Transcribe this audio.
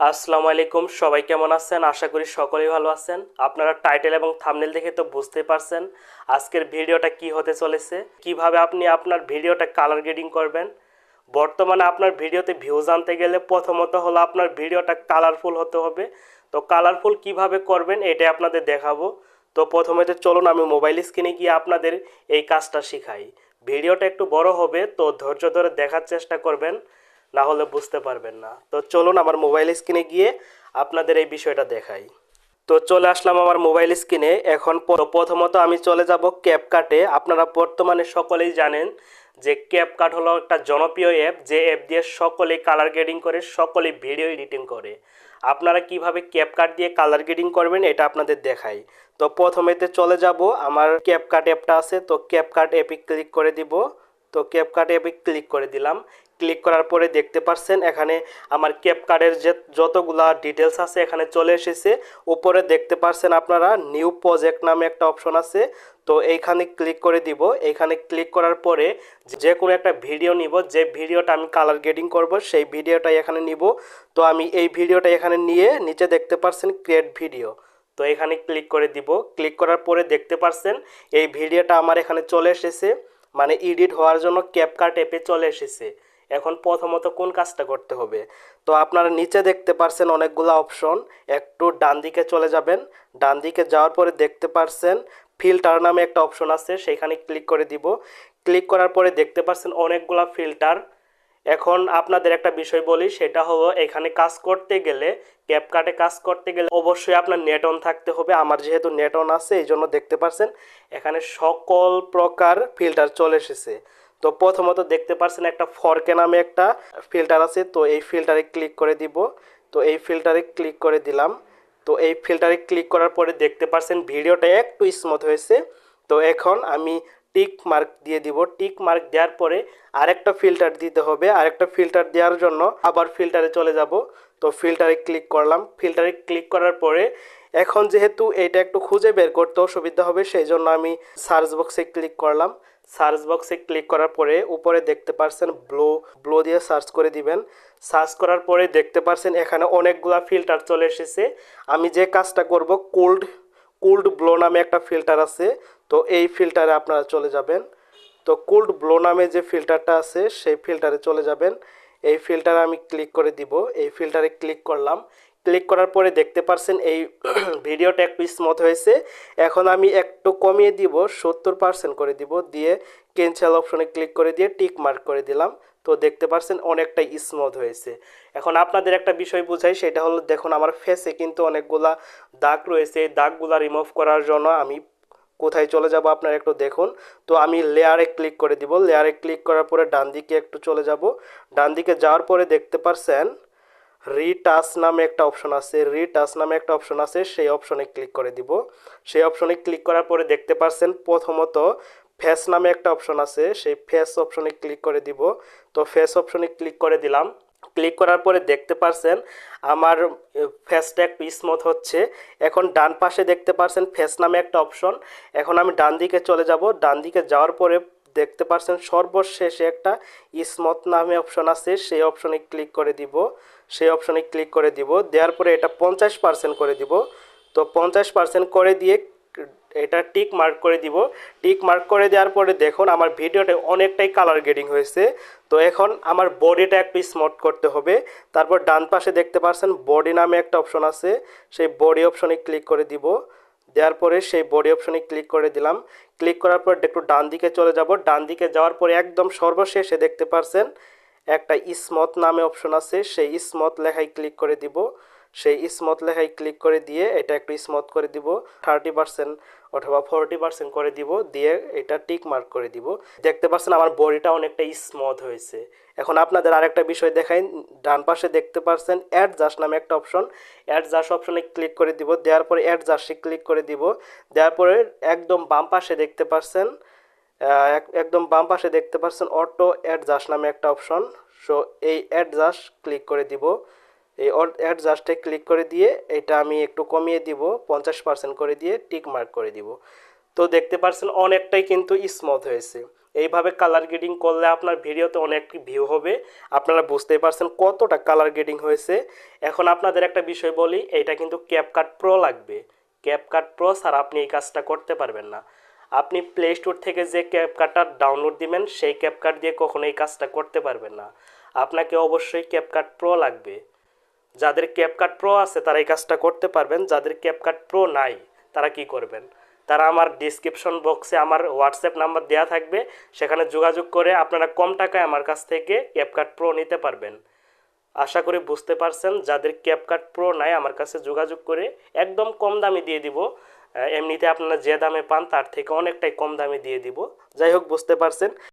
আসসালামু আলাইকুম, সবাই কেমন আছেন? আশা করি সকলেই ভালো আছেন। আপনারা টাইটেল এবং থাম্বনেল দেখে তো বুঝতেই পারছেন আজকের ভিডিওটা কি হতে চলেছে, কিভাবে আপনি আপনার ভিডিওটা কালার গ্রেডিং করবেন। বর্তমানে আপনার ভিডিওতে ভিউজ আনতে গেলে প্রথমত হলো আপনার ভিডিওটা কালারফুল হতে হবে। তো কালারফুল কিভাবে করবেন এটাই আপনাদের দেখাবো। তো প্রথমে তো চলুন আমি মোবাইল স্ক্রিনে গিয়ে আপনাদের এই কাজটা শিখাই। ভিডিওটা একটু বড় হবে, তো ধৈর্য ধরে দেখার চেষ্টা করবেন, না হলে বুঝতে পারবেন না। তো চলুন আমার মোবাইল স্ক্রিনে গিয়ে আপনাদের এই বিষয়টা দেখাই। তো চলে আসলাম আমার মোবাইল স্ক্রিনে। এখন প্রথমত আমি চলে যাব ক্যাপকাটে। আপনারা বর্তমানে সকলেই জানেন যে ক্যাপকাট হলো একটা জনপ্রিয় অ্যাপ, যে অ্যাপ দিয়ে সকলেই কালার গ্রেডিং করে, সকলেই ভিডিও এডিটিং করে। আপনারা কিভাবে ক্যাপকাট দিয়ে কালার গ্রেডিং করবেন এটা আপনাদের দেখাই। তো প্রথমেতে চলে যাব, আমার ক্যাপকাট অ্যাপটা আছে, তো ক্যাপকাট অ্যাপে ক্লিক করে দিব। তো ক্যাপকাট অ্যাপে ক্লিক করে দিলাম। ক্লিক করার পরে দেখতে পাচ্ছেন এখানে আমার ক্যাপকাটের যে যতগুলা ডিটেলস আছে এখানে চলে এসেছে। উপরে দেখতে পাচ্ছেন আপনারা নিউ প্রজেক্ট নামে একটা অপশন আছে, তো এইখানে ক্লিক করে দিব। এইখানে ক্লিক করার পরে যে কোনো একটা ভিডিও নিব, যে ভিডিওটা আমি কালার গ্রেডিং করব সেই ভিডিওটাই এখানে নিব। তো আমি এই ভিডিওটা এখানে নিয়ে নিচে দেখতে পাচ্ছেন ক্রিয়েট ভিডিও, তো এখানে ক্লিক করে দিব। ক্লিক করার পরে দেখতে পাচ্ছেন এই ভিডিওটা আমার এখানে চলে এসেছে, মানে এডিট হওয়ার জন্য ক্যাপকাট অ্যাপে চলে এসেছে। এখন প্রথমত কোন কাজটা করতে হবে, তো আপনারা নিচে দেখতে পাচ্ছেন অনেকগুলো অপশন, একটু ডান দিকে চলে যাবেন। ডান দিকে যাওয়ার পরে দেখতে পাচ্ছেন ফিল্টার নামে একটা অপশন আছে, সেখানে ক্লিক করে দিব। ক্লিক করার পরে দেখতে পাচ্ছেন অনেকগুলা ফিল্টার। এখন আপনাদের একটা বিষয় বলি, সেটা হলো এখানে কাজ করতে গেলে, ক্যাপকাটে কাজ করতে গেলে অবশ্যই আপনার নেট অন থাকতে হবে। আমার যেহেতু নেট অন আছে এই জন্য দেখতে পাচ্ছেন এখানে সকল প্রকার ফিল্টার চলে এসেছে। তো প্রথমত দেখতে পাচ্ছেন একটা ফরকে নামে একটা ফিল্টার আছে, তো এই ফিল্টারে ক্লিক করে দিব। তো এই ফিল্টারে ক্লিক করে দিলাম। তো এই ফিল্টারে ক্লিক করার পরে দেখতে পাচ্ছেন ভিডিওটা একটু স্মুথ হয়েছে। তো এখন আমি টিক মার্ক দিয়ে দিব। টিক মার্ক দেওয়ার পরে আরেকটা ফিল্টার দিতে হবে। আরেকটা ফিল্টার দেওয়ার জন্য আবার ফিল্টারে চলে যাব। তো ফিল্টারে ক্লিক করলাম। ফিল্টারে ক্লিক করার পরে এখন যেহেতু এটা একটু খুঁজে বের করতে অসুবিধা হবে, সেই জন্য আমি সার্চ বক্সে ক্লিক করলাম। সার্চ বক্সে ক্লিক করার পরে উপরে দেখতে পাচ্ছেন ব্লো, ব্লো দিয়ে সার্চ করে দিবেন। সার্চ করার পরে দেখতে পাচ্ছেন এখানে অনেকগুলা ফিল্টার চলে এসেছে। আমি যে কাজটা করব, কোল্ড কোল্ড ব্লো নামে একটা ফিল্টার আছে, তো এই ফিল্টারে আপনারা চলে যাবেন। তো কোল্ড ব্লো নামে যে ফিল্টারটা আছে সেই ফিল্টারে চলে যাবেন। এই ফিল্টারে আমি ক্লিক করে দিব। এই ফিল্টারে ক্লিক করলাম। ক্লিক করার পরে দেখতে পাচ্ছেন এই ভিডিওটা একটু স্মুথ হয়েছে। এখন আমি একটু কমিয়ে দিব, 70% করে দিব, দিয়ে ক্যান্সেল অপশনে ক্লিক করে দিয়ে টিক মার্ক করে দিলাম। তো দেখতে পাচ্ছেন অনেকটাই স্মুথ হয়েছে। এখন আপনাদের একটা বিষয় বুঝাই, সেটা হলো দেখুন আমার ফেসে কিন্তু অনেকগুলা দাগ রয়েছে। এই দাগগুলা রিমুভ করার জন্য আমি কোথায় চলে যাব আপনারা একটু দেখুন। তো আমি লেয়ারে ক্লিক করে দিব। লেয়ারে ক্লিক করার পরে ডান দিকে একটু চলে যাব। ডান দিকে যাওয়ার পরে দেখতে পাচ্ছেন রিটাচ নামে একটা অপশন আছে, রিটাচ নামে একটা অপশন আছে, সেই অপশনে ক্লিক করে দিব। সেই অপশনে ক্লিক করার পরে দেখতে পাচ্ছেন প্রথমত ফেস নামে একটা অপশন আছে, সেই ফেস অপশনে ক্লিক করে দিব। তো ফেস অপশনে ক্লিক করে দিলাম। ক্লিক করার পরে দেখতে পাচ্ছেন আমার ফেসটা একটু স্মুথ হচ্ছে। এখন ডান পাশে দেখতে পাচ্ছেন ফেস নামে একটা অপশন। এখন আমি ডান দিকে চলে যাব। ডান দিকে যাওয়ার পরে দেখতে পাচ্ছেন সর্বশেষে একটা স্মুথ নামে অপশন আছে, সেই অপশনে ক্লিক করে দিব। সেই অপশনে ক্লিক করে দিব, দেওয়ার পরে এটা 50% করে দিব। তো 50% করে দিয়ে এটা টিক মার্ক করে দিব। টিক মার্ক করে দেওয়ার পরে দেখুন আমার ভিডিওটা অনেকটাই কালার গ্রেডিং হয়েছে। তো এখন আমার বডিটা একটু স্মুথ করতে হবে। তারপর ডান পাশে দেখতে পাচ্ছেন বডি নামে একটা অপশন আছে, সেই বডি অপশনে ক্লিক করে দিব। দেওয়ার পরে সেই বডি অপশনে ক্লিক করে দিলাম। ক্লিক করার পর একটু ডান দিকে চলে যাব। ডান দিকে যাওয়ার পরে একদম সর্বশেষে দেখতে পাচ্ছেন একটা স্মুথ নামে অপশন আছে, সেই স্মুথ লেখায় ক্লিক করে দিব। সেই স্মুথ লেখায় ক্লিক করে দিয়ে এটা একটু স্মুথ করে দিব, 30% অথবা 40% করে দিব, দিয়ে এটা টিক মার্ক করে দিব। দেখতে পাচ্ছেন আমার বডিটা অনেকটা স্মুথ হয়েছে। এখন আপনাদের আরেকটা বিষয় দেখাই, ডান পাশে দেখতে পাচ্ছেন অ্যাডজাস্ট নামে একটা অপশন, অ্যাডজাস্ট অপশনে ক্লিক করে দিব। দেওয়ার পরে অ্যাডজাস্টে ক্লিক করে দিব। দেওয়ার পরে একদম বাম পাশে দেখতে পাচ্ছেন একদম বাম পাশে দেখতে পাচ্ছেন অটো অ্যাডজাস্ট নামে একটা অপশন, সো এই অ্যাডজাস্ট ক্লিক করে দিব। এই অ্যাডজাস্টে ক্লিক করে দিয়ে এটা আমি একটু কমিয়ে দিব, 50% করে দিয়ে টিক মার্ক করে দিব। তো দেখতে পাচ্ছেন অনেকটাই কিন্তু স্মুথ হয়েছে। এইভাবে কালার গ্রেডিং করলে আপনার ভিডিওতে অনেক ভিউ হবে। আপনারা বুঝতেই পারছেন কতটা কালার গ্রেডিং হয়েছে। এখন আপনাদের একটা বিষয় বলি, এইটা কিন্তু ক্যাপকাট প্রো লাগবে। ক্যাপকাট প্রো ছাড়া আপনি এই কাজটা করতে পারবেন না। আপনি প্লে স্টোর থেকে যে ক্যাপকাটটা ডাউনলোড দিবেন সেই ক্যাপকাট দিয়ে কখনো এই কাজটা করতে পারবেন না। আপনাকে অবশ্যই ক্যাপকাট প্রো লাগবে। যাদের ক্যাপকাট প্রো আছে তারা এই কাজটা করতে পারবেন, যাদের ক্যাপকাট প্রো নাই তারা কি করবেন, তারা আমার ডিসক্রিপশন বক্সে আমার হোয়াটসঅ্যাপ নাম্বার দেওয়া থাকবে, সেখানে যোগাযোগ করে আপনারা কম টাকায় আমার কাছ থেকে ক্যাপকাট প্রো নিতে পারবেন। আশা করি বুঝতে পারছেন। যাদের ক্যাপকাট প্রো নাই আমার কাছে যোগাযোগ করে একদম কম দামে দিয়ে দিব। এমনিতে আপনারা যে দামে পান তার থেকে অনেকটাই কম দামে দিয়ে দিব। যাই হোক, বুঝতে পারছেন।